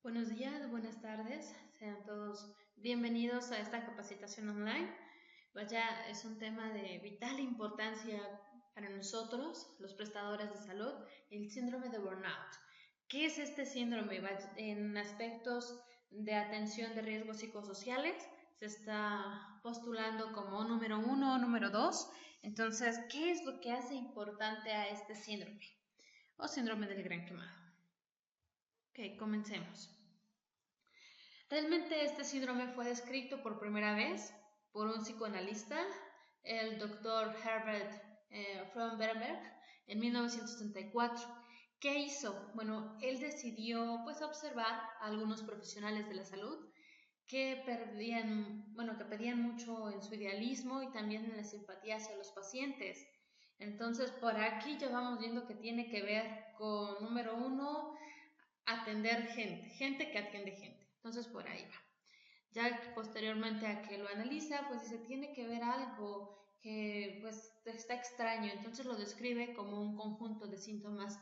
Buenos días, buenas tardes, sean todos bienvenidos a esta capacitación online. Vaya, es un tema de vital importancia para nosotros, los prestadores de salud, el síndrome de burnout. ¿Qué es este síndrome? En aspectos de atención de riesgos psicosociales se está postulando como número 1 o número 2. Entonces, ¿qué es lo que hace importante a este síndrome? O síndrome del gran quemado. Ok, comencemos. Realmente este síndrome fue descrito por primera vez por un psicoanalista, el Dr. Herbert Fromberg, en 1974. ¿Qué hizo? Bueno, él decidió observar a algunos profesionales de la salud que pedían mucho en su idealismo y también en la simpatía hacia los pacientes. Entonces, por aquí ya vamos viendo que tiene que ver con, número 1, atender gente que atiende gente. Entonces, por ahí va. Ya posteriormente a que lo analiza, dice, tiene que ver algo que está extraño. Entonces lo describe como un conjunto de síntomas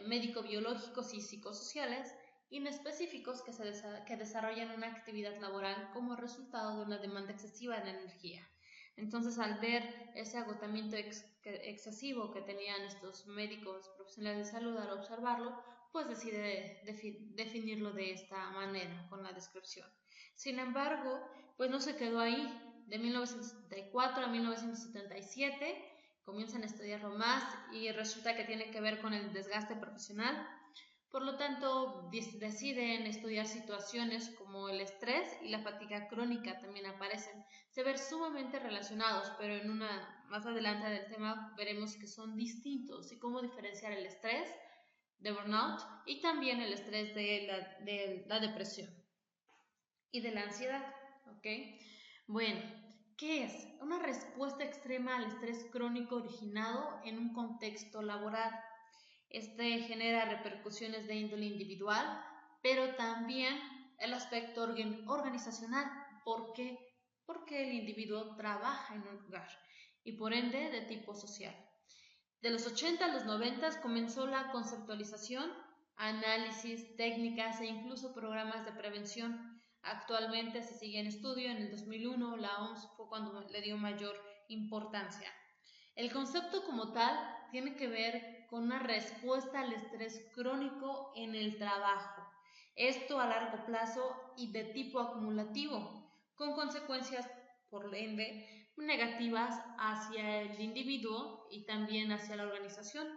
médico-biológicos y psicosociales inespecíficos que desarrollan una actividad laboral como resultado de una demanda excesiva de energía. Entonces, al ver ese agotamiento excesivo que tenían estos médicos profesionales de salud, al observarlo, decide definirlo de esta manera, con la descripción. Sin embargo, no se quedó ahí. De 1974 a 1977 comienzan a estudiarlo más y resulta que tiene que ver con el desgaste profesional. Por lo tanto, deciden estudiar situaciones como el estrés y la fatiga crónica también aparecen. Se ven sumamente relacionados, pero más adelante del tema veremos que son distintos y cómo diferenciar el estrés de burnout y también el estrés de la depresión y de la ansiedad, ¿ok? Bueno, ¿qué es? Una respuesta extrema al estrés crónico originado en un contexto laboral. Este genera repercusiones de índole individual, pero también el aspecto organizacional. ¿Por qué? Porque el individuo trabaja en un lugar y por ende de tipo social. De los 80 a los 90 comenzó la conceptualización, análisis, técnicas e incluso programas de prevención. Actualmente se sigue en estudio. En el 2001 la OMS fue cuando le dio mayor importancia. El concepto como tal tiene que ver con una respuesta al estrés crónico en el trabajo. Esto a largo plazo y de tipo acumulativo, con consecuencias, por ende, negativas hacia el individuo y también hacia la organización.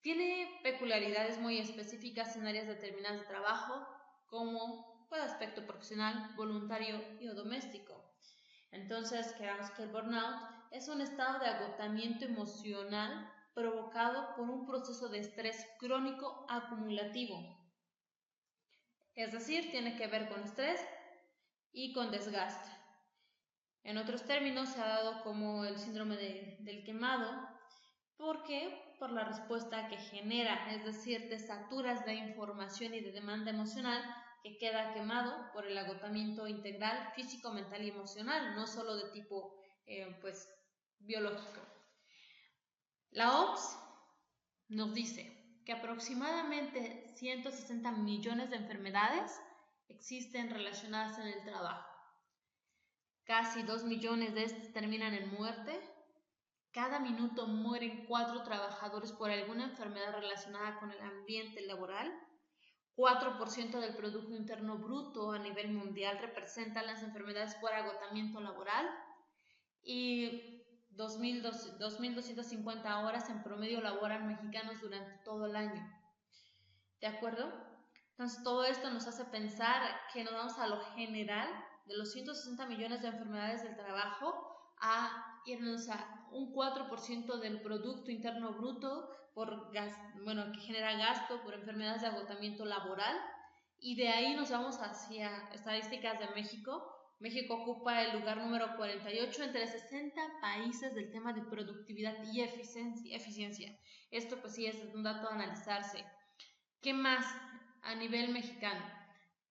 Tiene peculiaridades muy específicas en áreas determinadas de trabajo, como aspecto profesional, voluntario y o doméstico. Entonces, quedamos que el burnout es un estado de agotamiento emocional provocado por un proceso de estrés crónico acumulativo. Es decir, tiene que ver con estrés y con desgaste. En otros términos, se ha dado como el síndrome del quemado. ¿Por qué? Por la respuesta que genera, es decir, te saturas de información y de demanda emocional que queda quemado por el agotamiento integral físico, mental y emocional, no solo de tipo biológico. La OMS nos dice que aproximadamente 160 millones de enfermedades existen relacionadas en el trabajo. Casi 2 millones de estas terminan en muerte. Cada minuto mueren 4 trabajadores por alguna enfermedad relacionada con el ambiente laboral. 4% del Producto Interno Bruto a nivel mundial representan las enfermedades por agotamiento laboral y 2.250 horas en promedio laboran mexicanos durante todo el año. ¿De acuerdo? Entonces todo esto nos hace pensar que nos vamos a lo general de los 160 millones de enfermedades del trabajo a irnos a un 4% del Producto Interno Bruto que genera gasto por enfermedades de agotamiento laboral, y de ahí nos vamos hacia estadísticas de México. México ocupa el lugar número 48 entre 60 países del tema de productividad y eficiencia. Esto sí es un dato a analizarse. ¿Qué más a nivel mexicano?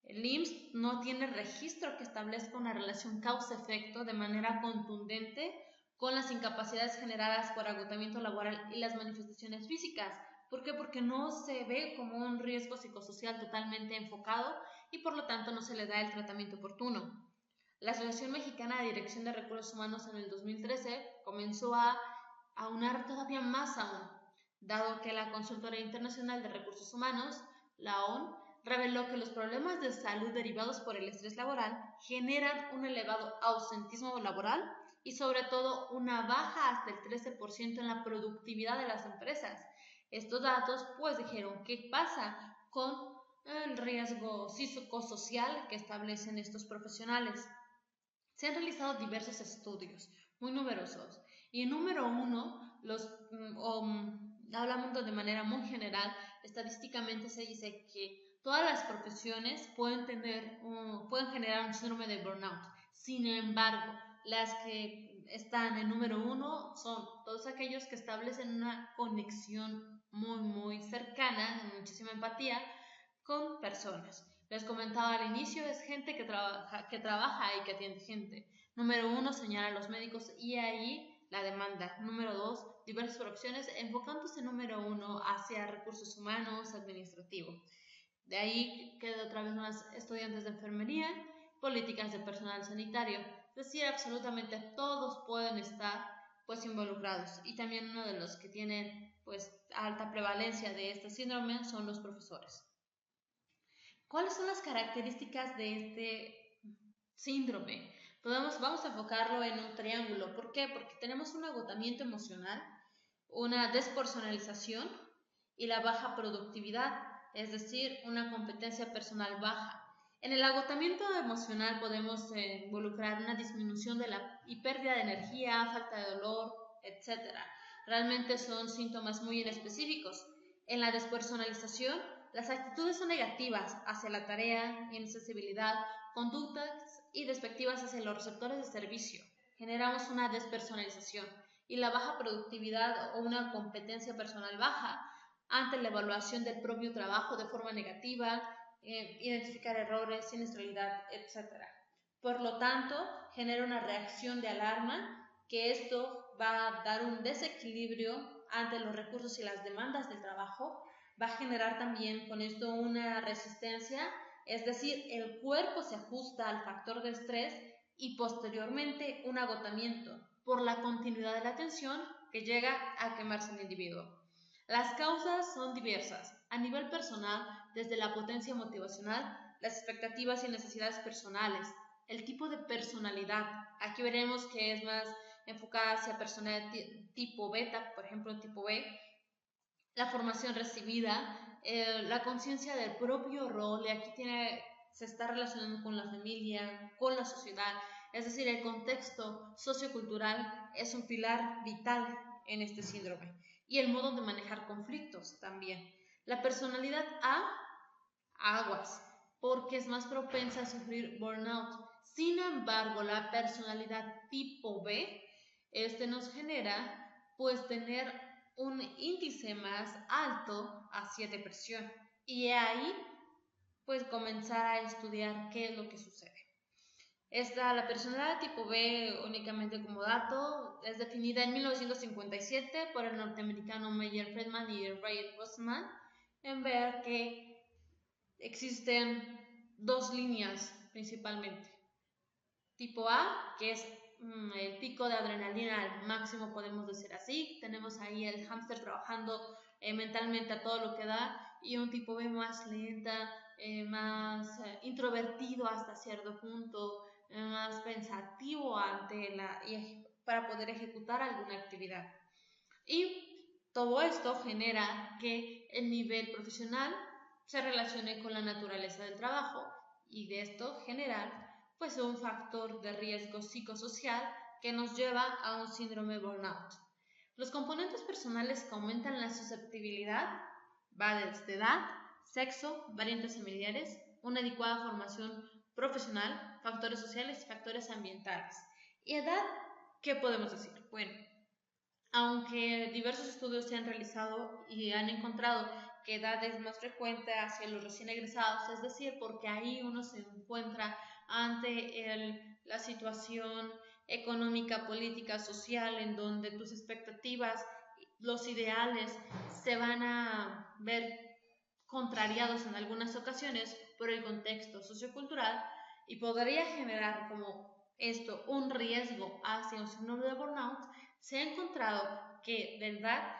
El IMSS no tiene registro que establezca una relación causa-efecto de manera contundente con las incapacidades generadas por agotamiento laboral y las manifestaciones físicas. ¿Por qué? Porque no se ve como un riesgo psicosocial totalmente enfocado y por lo tanto no se le da el tratamiento oportuno. La Asociación Mexicana de Dirección de Recursos Humanos en el 2013 comenzó a aunar todavía más aún, dado que la Consultoría Internacional de Recursos Humanos, la OIM, reveló que los problemas de salud derivados por el estrés laboral generan un elevado ausentismo laboral y sobre todo una baja hasta el 13% en la productividad de las empresas. Estos datos pues dijeron qué pasa con el riesgo psicosocial que establecen estos profesionales. Se han realizado diversos estudios, muy numerosos, y en número uno, hablando de manera muy general, estadísticamente se dice que todas las profesiones pueden generar un síndrome de burnout. Sin embargo, las que están en número uno son todos aquellos que establecen una conexión muy cercana, muchísima empatía con personas. Les comentaba al inicio, es gente que trabaja y que atiende gente. Número uno, señala a los médicos y ahí la demanda. Número dos, diversas opciones enfocándose número uno hacia recursos humanos, administrativo. De ahí queda otra vez más estudiantes de enfermería, políticas de personal sanitario. Es decir, absolutamente todos pueden estar pues involucrados. Y también uno de los que tienen pues alta prevalencia de este síndrome son los profesores. ¿Cuáles son las características de este síndrome? Vamos a enfocarlo en un triángulo. ¿Por qué? Porque tenemos un agotamiento emocional, una despersonalización y la baja productividad, es decir, una competencia personal baja. En el agotamiento emocional podemos involucrar una disminución de y pérdida de energía, falta de dolor, etc. Realmente son síntomas muy inespecíficos. En la despersonalización, las actitudes son negativas hacia la tarea, inaccesibilidad, conductas y despectivas hacia los receptores de servicio. Generamos una despersonalización y la baja productividad o una competencia personal baja ante la evaluación del propio trabajo de forma negativa, identificar errores, siniestralidad, etc. Por lo tanto, genera una reacción de alarma que esto va a dar un desequilibrio ante los recursos y las demandas del trabajo, va a generar también con esto una resistencia, es decir, el cuerpo se ajusta al factor de estrés y posteriormente un agotamiento por la continuidad de la tensión que llega a quemarse el individuo. Las causas son diversas. A nivel personal, desde la potencia motivacional, las expectativas y necesidades personales, el tipo de personalidad. Aquí veremos que es más enfocada hacia personalidad tipo beta, por ejemplo, tipo B, la formación recibida, la conciencia del propio rol, y aquí se está relacionando con la familia, con la sociedad, es decir, el contexto sociocultural es un pilar vital en este síndrome y el modo de manejar conflictos también. La personalidad A, aguas, porque es más propensa a sufrir burnout. Sin embargo, la personalidad tipo B, nos genera pues tener un índice más alto hacia depresión y ahí pues comenzar a estudiar qué es lo que sucede. La personalidad tipo B, únicamente como dato, es definida en 1957 por el norteamericano Meyer Friedman y Ray Rossman, en ver que existen dos líneas principalmente. Tipo A, que es el pico de adrenalina al máximo, podemos decir así. Tenemos ahí el hámster trabajando mentalmente a todo lo que da. Y un tipo B más lenta, más introvertido hasta cierto punto, más pensativo para poder ejecutar alguna actividad. Y todo esto genera que el nivel profesional se relacione con la naturaleza del trabajo y de esto generar pues un factor de riesgo psicosocial que nos lleva a un síndrome burnout. Los componentes personales que aumentan la susceptibilidad va desde edad, sexo, variantes familiares, una adecuada formación profesional, factores sociales y factores ambientales. ¿Y edad? ¿Qué podemos decir? Bueno, aunque diversos estudios se han realizado y han encontrado que edad es más frecuente hacia los recién egresados, es decir, porque ahí uno se encuentra ante la situación económica, política, social, en donde tus expectativas los ideales se van a ver contrariados en algunas ocasiones por el contexto sociocultural y podría generar como esto un riesgo hacia un síndrome de burnout, se ha encontrado que, de verdad,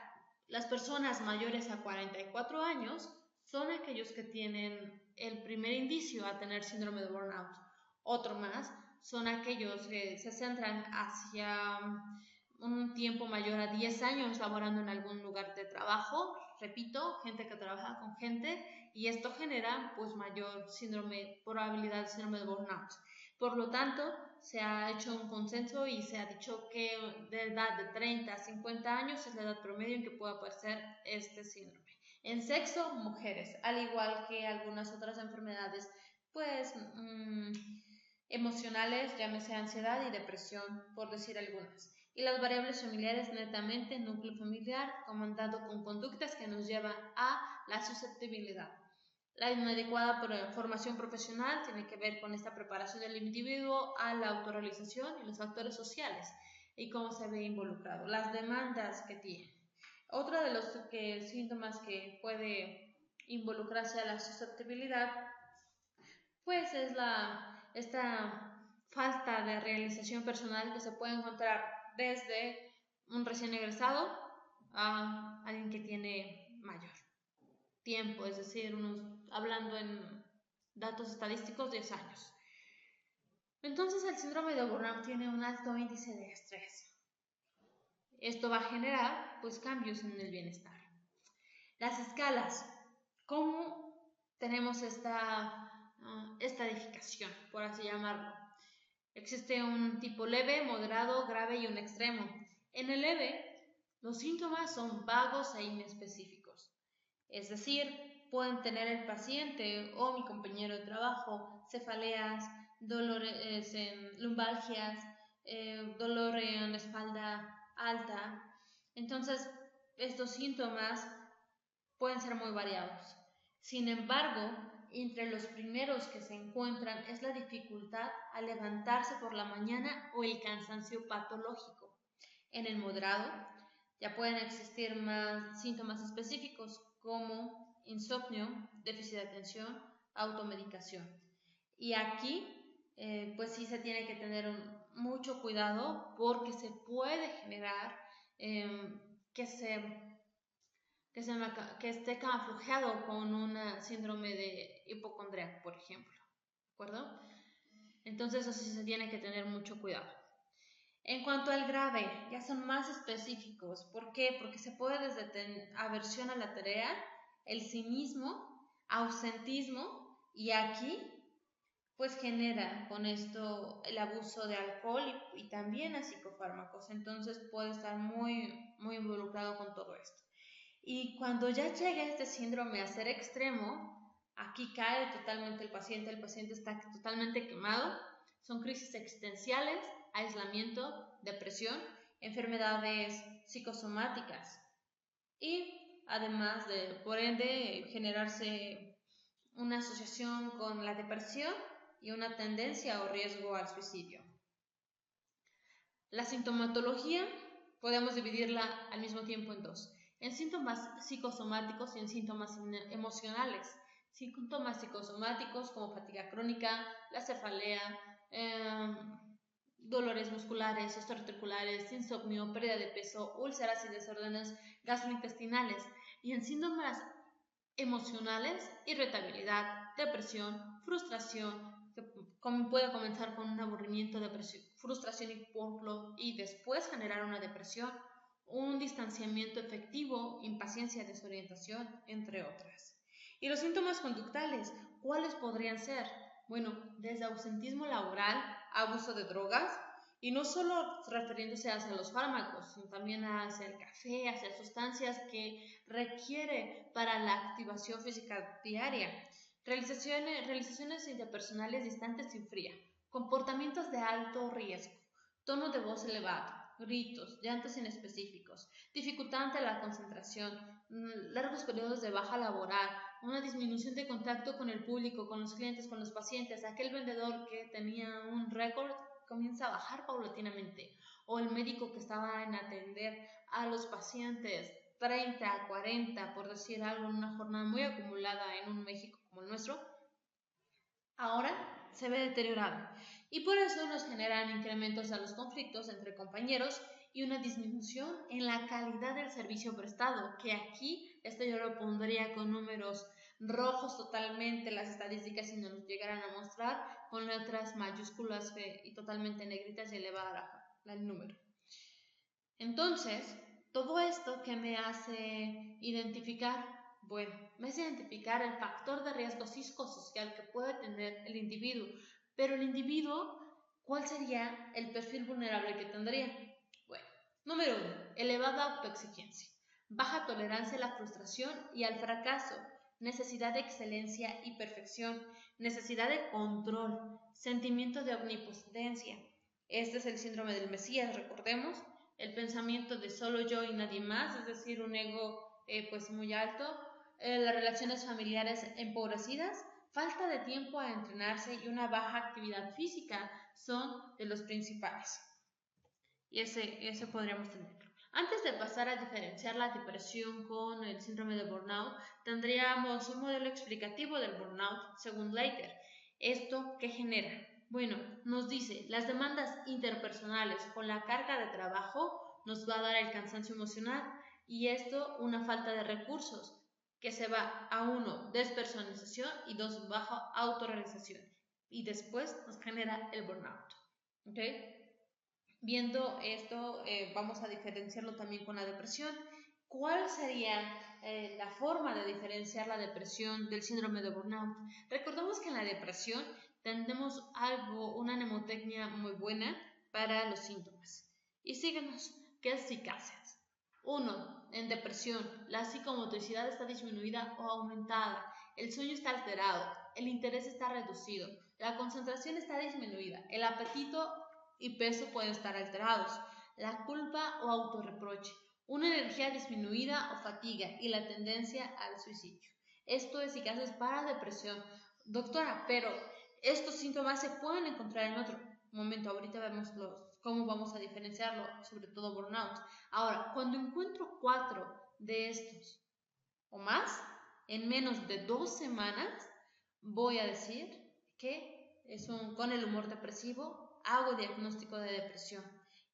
las personas mayores a 44 años son aquellos que tienen el primer indicio a tener síndrome de burnout. Otro más son aquellos que se centran hacia un tiempo mayor a 10 años laborando en algún lugar de trabajo, repito, gente que trabaja con gente, y esto genera pues mayor probabilidad de síndrome de burnout. Por lo tanto, se ha hecho un consenso y se ha dicho que de edad de 30 a 50 años es la edad promedio en que puede aparecer este síndrome. En sexo, mujeres, al igual que algunas otras enfermedades, pues emocionales, llámese ansiedad y depresión, por decir algunas. Y las variables familiares, netamente núcleo familiar, comandado con conductas que nos llevan a la susceptibilidad. La inadecuada formación profesional tiene que ver con esta preparación del individuo a la autorrealización y los factores sociales y cómo se ve involucrado, las demandas que tiene. Otro de los síntomas que puede involucrarse a la susceptibilidad pues es esta falta de realización personal que se puede encontrar desde un recién egresado a alguien que tiene mayor tiempo, es decir, hablando en datos estadísticos, 10 años. Entonces el síndrome de burnout tiene un alto índice de estrés. Esto va a generar pues cambios en el bienestar. Las escalas, ¿cómo tenemos esta edificación, por así llamarlo? Existe un tipo leve, moderado, grave y un extremo. En el leve, los síntomas son vagos e inespecíficos. Es decir, pueden tener el paciente o mi compañero de trabajo cefaleas, dolores en lumbalgias, dolor en la espalda alta. Entonces, estos síntomas pueden ser muy variados. Sin embargo, entre los primeros que se encuentran es la dificultad a levantarse por la mañana o el cansancio patológico. En el moderado ya pueden existir más síntomas específicos como insomnio, déficit de atención, automedicación. Y aquí pues sí se tiene que tener mucho cuidado porque se puede generar que esté camuflajeado con un síndrome de hipocondría, por ejemplo, ¿de acuerdo? Entonces eso sí se tiene que tener mucho cuidado. En cuanto al grave, ya son más específicos. ¿Por qué? Porque se puede desde aversión a la tarea, el cinismo, ausentismo, y aquí pues genera con esto el abuso de alcohol y también a psicofármacos. Entonces puede estar muy, muy involucrado con todo esto. Y cuando ya llega este síndrome a ser extremo, aquí cae totalmente el paciente está totalmente quemado, son crisis existenciales, aislamiento, depresión, enfermedades psicosomáticas y además de, por ende, generarse una asociación con la depresión y una tendencia o riesgo al suicidio. La sintomatología podemos dividirla al mismo tiempo en dos, en síntomas psicosomáticos y en síntomas emocionales. Síntomas psicosomáticos como fatiga crónica, la cefalea, dolores musculares, osteoarticulares, insomnio, pérdida de peso, úlceras y desórdenes gastrointestinales. Y en síntomas emocionales, irritabilidad, depresión, frustración, que puede comenzar con un aburrimiento, depresión, frustración y después generar una depresión, un distanciamiento efectivo, impaciencia, desorientación, entre otras. Y los síntomas conductales, ¿cuáles podrían ser? Bueno, desde ausentismo laboral, abuso de drogas, y no solo refiriéndose hacia los fármacos, sino también hacia el café, hacia sustancias que requiere para la activación física diaria. Realizaciones interpersonales distantes y frías, comportamientos de alto riesgo, tono de voz elevado, gritos, llantos inespecíficos, dificultad ante la concentración, largos periodos de baja laboral, una disminución de contacto con el público, con los clientes, con los pacientes, aquel vendedor que tenía un récord comienza a bajar paulatinamente, o el médico que estaba en atender a los pacientes 30, 40, por decir algo, en una jornada muy acumulada en un México como el nuestro, ahora se ve deteriorado. Y por eso nos generan incrementos a los conflictos entre compañeros y una disminución en la calidad del servicio prestado, que aquí esto yo lo pondría con números rojos totalmente, las estadísticas si nos llegaran a mostrar, con letras mayúsculas y totalmente negritas y elevada el número. Entonces, todo esto que me hace identificar, bueno, me hace identificar el factor de riesgo psicosocial que puede tener el individuo, pero el individuo, ¿cuál sería el perfil vulnerable que tendría? Bueno, número 1, elevada autoexigencia, baja tolerancia a la frustración y al fracaso, necesidad de excelencia y perfección, necesidad de control, sentimiento de omnipotencia. Este es el síndrome del Mesías, recordemos, el pensamiento de solo yo y nadie más, es decir, un ego pues muy alto, las relaciones familiares empobrecidas, falta de tiempo a entrenarse y una baja actividad física son de los principales. Y ese podríamos tenerlo. Antes de pasar a diferenciar la depresión con el síndrome de burnout, tendríamos un modelo explicativo del burnout según Leiter. ¿Esto qué genera? Bueno, nos dice, las demandas interpersonales con la carga de trabajo nos va a dar el cansancio emocional y esto una falta de recursos que se va a 1, despersonalización y 2, baja autorrealización y después nos genera el burnout. ¿Ok? Viendo esto, vamos a diferenciarlo también con la depresión. ¿Cuál sería la forma de diferenciar la depresión del síndrome de burnout? Recordemos que en la depresión tenemos una mnemotecnia muy buena para los síntomas. Y síguenos, ¿qué eficacias? 1. En depresión, la psicomotricidad está disminuida o aumentada, el sueño está alterado, el interés está reducido, la concentración está disminuida, el apetito y peso pueden estar alterados, la culpa o autorreproche, una energía disminuida o fatiga y la tendencia al suicidio. Esto es eficaz para depresión. Doctora, pero estos síntomas se pueden encontrar en otro momento. Ahorita vemos cómo vamos a diferenciarlo, sobre todo burnout. Ahora, cuando encuentro 4 de estos o más en menos de 2 semanas, voy a decir que con el humor depresivo hago diagnóstico de depresión.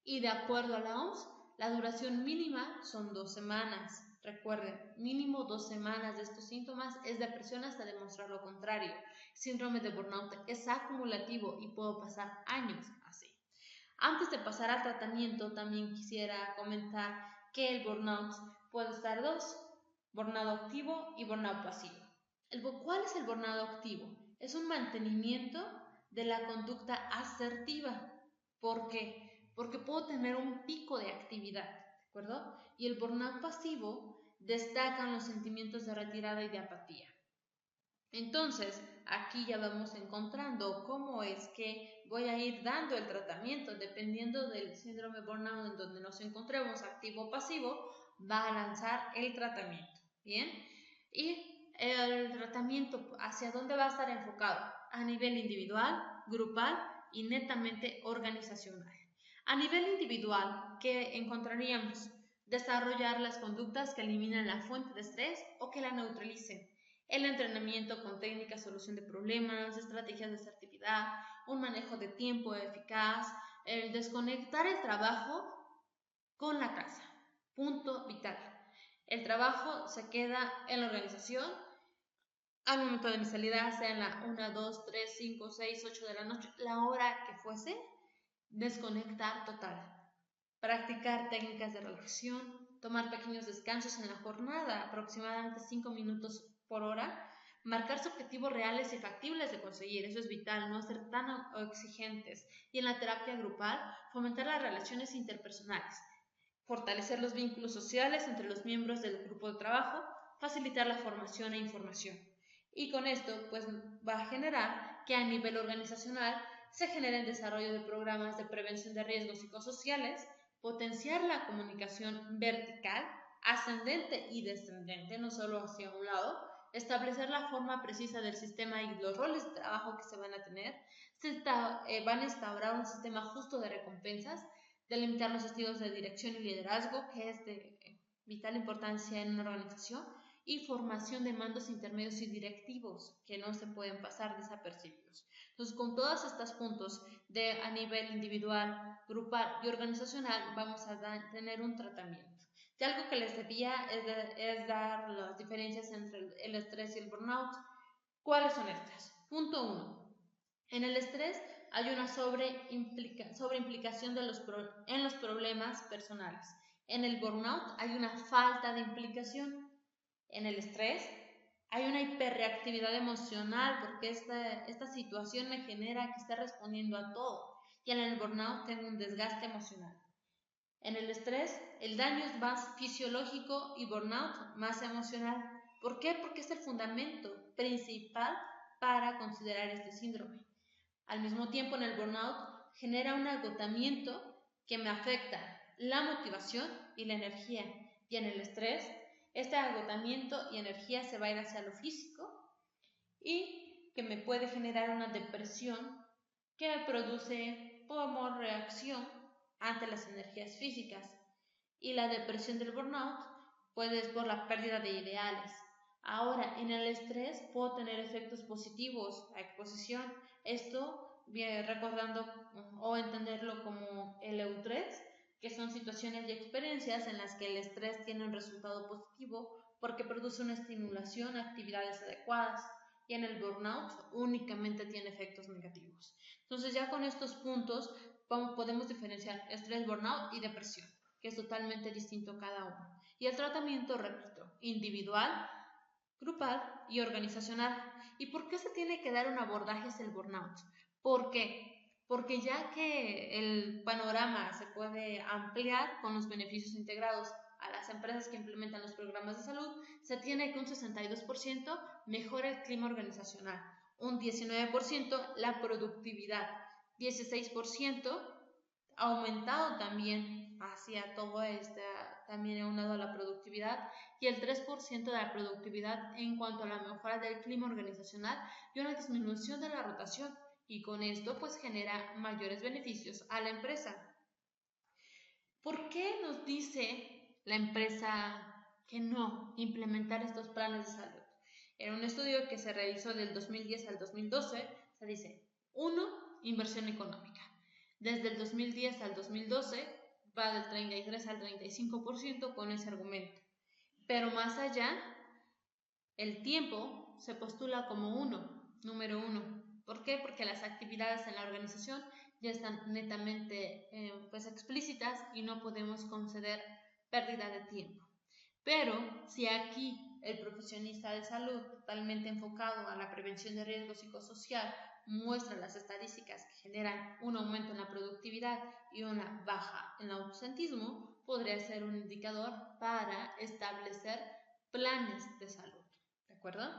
Y de acuerdo a la OMS, la duración mínima son 2 semanas. Recuerden, mínimo 2 semanas de estos síntomas es depresión hasta demostrar lo contrario. Síndrome de burnout es acumulativo y puedo pasar años así. Antes de pasar al tratamiento, también quisiera comentar que el burnout puede estar 2, burnout activo y burnout pasivo. ¿Cuál es el burnout activo? Es un mantenimiento de la conducta asertiva. ¿Por qué? Porque puedo tener un pico de actividad, ¿de acuerdo? Y el burnout pasivo destacan los sentimientos de retirada y de apatía. Entonces, aquí ya vamos encontrando cómo es que voy a ir dando el tratamiento dependiendo del síndrome burnout en donde nos encontremos, activo o pasivo, va a lanzar el tratamiento, ¿bien? Y el tratamiento, ¿hacia dónde va a estar enfocado? A nivel individual, grupal y netamente organizacional. A nivel individual, ¿qué encontraríamos? Desarrollar las conductas que eliminan la fuente de estrés o que la neutralicen. El entrenamiento con técnicas, solución de problemas, estrategias de asertividad, un manejo de tiempo eficaz, el desconectar el trabajo con la casa. Punto vital. El trabajo se queda en la organización al momento de mi salida, sea en la 1, 2, 3, 5, 6, 8 de la noche, la hora que fuese, desconectar total. Practicar técnicas de relajación, tomar pequeños descansos en la jornada, aproximadamente 5 minutos por hora, marcarse objetivos reales y factibles de conseguir, eso es vital, no ser tan exigentes. Y en la terapia grupal, fomentar las relaciones interpersonales, fortalecer los vínculos sociales entre los miembros del grupo de trabajo, facilitar la formación e información. Y con esto, pues va a generar que a nivel organizacional se genere el desarrollo de programas de prevención de riesgos psicosociales, potenciar la comunicación vertical, ascendente y descendente, no solo hacia un lado, establecer la forma precisa del sistema y los roles de trabajo que se van a tener, van a instaurar un sistema justo de recompensas, delimitar los estilos de dirección y liderazgo, que es de vital importancia en una organización, y formación de mandos intermedios y directivos que no se pueden pasar desapercibidos. Entonces, con todos estos puntos a nivel individual, grupal y organizacional, vamos a tener un tratamiento. Y algo que les debía es dar las diferencias entre el estrés y el burnout. ¿Cuáles son estas? Punto 1. En el estrés hay una sobreimplicación en los problemas personales. En el burnout hay una falta de implicación. En el estrés hay una hiperreactividad emocional porque esta situación me genera que esté respondiendo a todo. Y en el burnout tengo un desgaste emocional. En el estrés, el daño es más fisiológico y burnout más emocional. ¿Por qué? Porque es el fundamento principal para considerar este síndrome. Al mismo tiempo, en el burnout genera un agotamiento que me afecta la motivación y la energía. Y en el estrés, este agotamiento y energía se va a ir hacia lo físico y que me puede generar una depresión que me produce como reacción ante las energías físicas. Y la depresión del burnout puede ser por la pérdida de ideales. Ahora, en el estrés puedo tener efectos positivos a exposición. Esto recordando o entenderlo como el eustrés, que son situaciones y experiencias en las que el estrés tiene un resultado positivo porque produce una estimulación a actividades adecuadas, y en el burnout únicamente tiene efectos negativos. Entonces, ya con estos puntos podemos diferenciar estrés, burnout y depresión, que es totalmente distinto cada uno. Y el tratamiento, repito, individual, grupal y organizacional. ¿Y por qué se tiene que dar un abordaje hacia el burnout? ¿Por qué? Porque ya que el panorama se puede ampliar con los beneficios integrados a las empresas que implementan los programas de salud, se tiene que un 62% mejora el clima organizacional, un 19% la productividad, 16% aumentado también hacia todo también aunado a la productividad, y el 3% de la productividad en cuanto a la mejora del clima organizacional y una disminución de la rotación, y con esto pues genera mayores beneficios a la empresa. ¿Por qué nos dice la empresa que no implementar estos planes de salud? En un estudio que se realizó del 2010 al 2012 se dice: 1. Inversión económica. Desde el 2010 al 2012 va del 33 al 35% con ese argumento. Pero más allá, el tiempo se postula como número 1. ¿Por qué? Porque las actividades en la organización ya están netamente explícitas y no podemos conceder pérdida de tiempo. Pero si aquí el profesionista de salud, totalmente enfocado a la prevención de riesgo psicosocial, muestra las estadísticas que generan un aumento en la productividad y una baja en el ausentismo, podría ser un indicador para establecer planes de salud. ¿De acuerdo?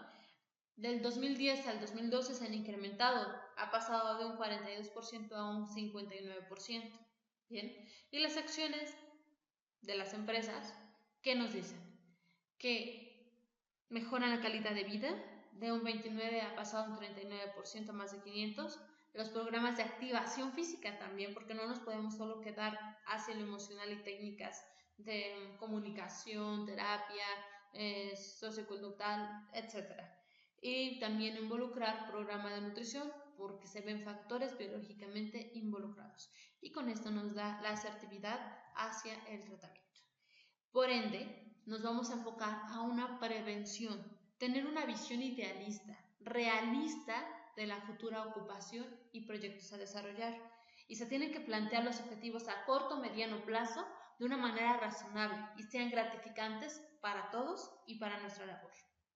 Del 2010 al 2012 se han incrementado, ha pasado de un 42% a un 59%. Bien, y las acciones de las empresas, ¿qué nos dicen? Que mejoran la calidad de vida, de un 29 ha pasado a un 39%, más de 500. Los programas de activación física también, porque no nos podemos solo quedar hacia lo emocional y técnicas de comunicación, terapia, socioconductal, etc. Y también involucrar programa de nutrición, porque se ven factores biológicamente involucrados. Y con esto nos da la asertividad hacia el tratamiento. Por ende, nos vamos a enfocar a una prevención, tener una visión idealista, realista de la futura ocupación y proyectos a desarrollar. Y se tienen que plantear los objetivos a corto o mediano plazo de una manera razonable y sean gratificantes para todos y para nuestra labor.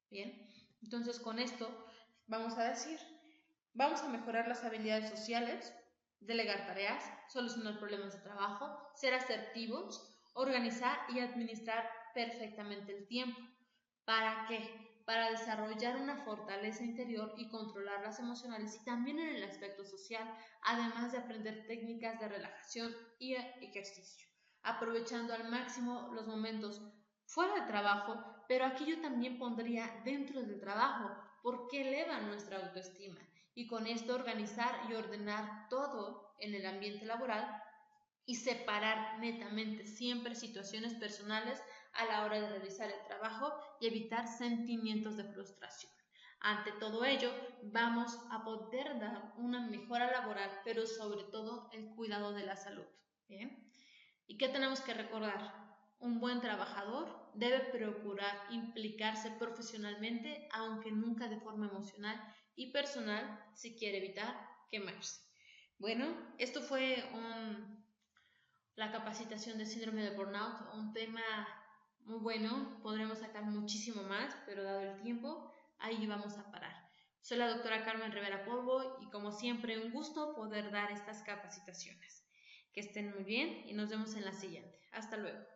Bien, entonces con esto vamos a decir, vamos a mejorar las habilidades sociales, delegar tareas, solucionar problemas de trabajo, ser asertivos, organizar y administrar perfectamente el tiempo. ¿Para qué? Para desarrollar una fortaleza interior y controlar las emocionales, y también en el aspecto social, además de aprender técnicas de relajación y ejercicio, aprovechando al máximo los momentos fuera de trabajo pero aquí yo también pondría dentro del trabajo, porque eleva nuestra autoestima. Y con esto organizar y ordenar todo en el ambiente laboral y separar netamente siempre situaciones personales a la hora de realizar el trabajo y evitar sentimientos de frustración. Ante todo ello, vamos a poder dar una mejora laboral, pero sobre todo el cuidado de la salud. ¿Bien? ¿Y qué tenemos que recordar? Un buen trabajador debe procurar implicarse profesionalmente, aunque nunca de forma emocional y personal, si quiere evitar quemarse. Bueno, esto fue la capacitación de síndrome de burnout, un tema muy bueno, podremos sacar muchísimo más, pero dado el tiempo, ahí vamos a parar. Soy la doctora Carmen Rivera Polvo y como siempre un gusto poder dar estas capacitaciones. Que estén muy bien y nos vemos en la siguiente. Hasta luego.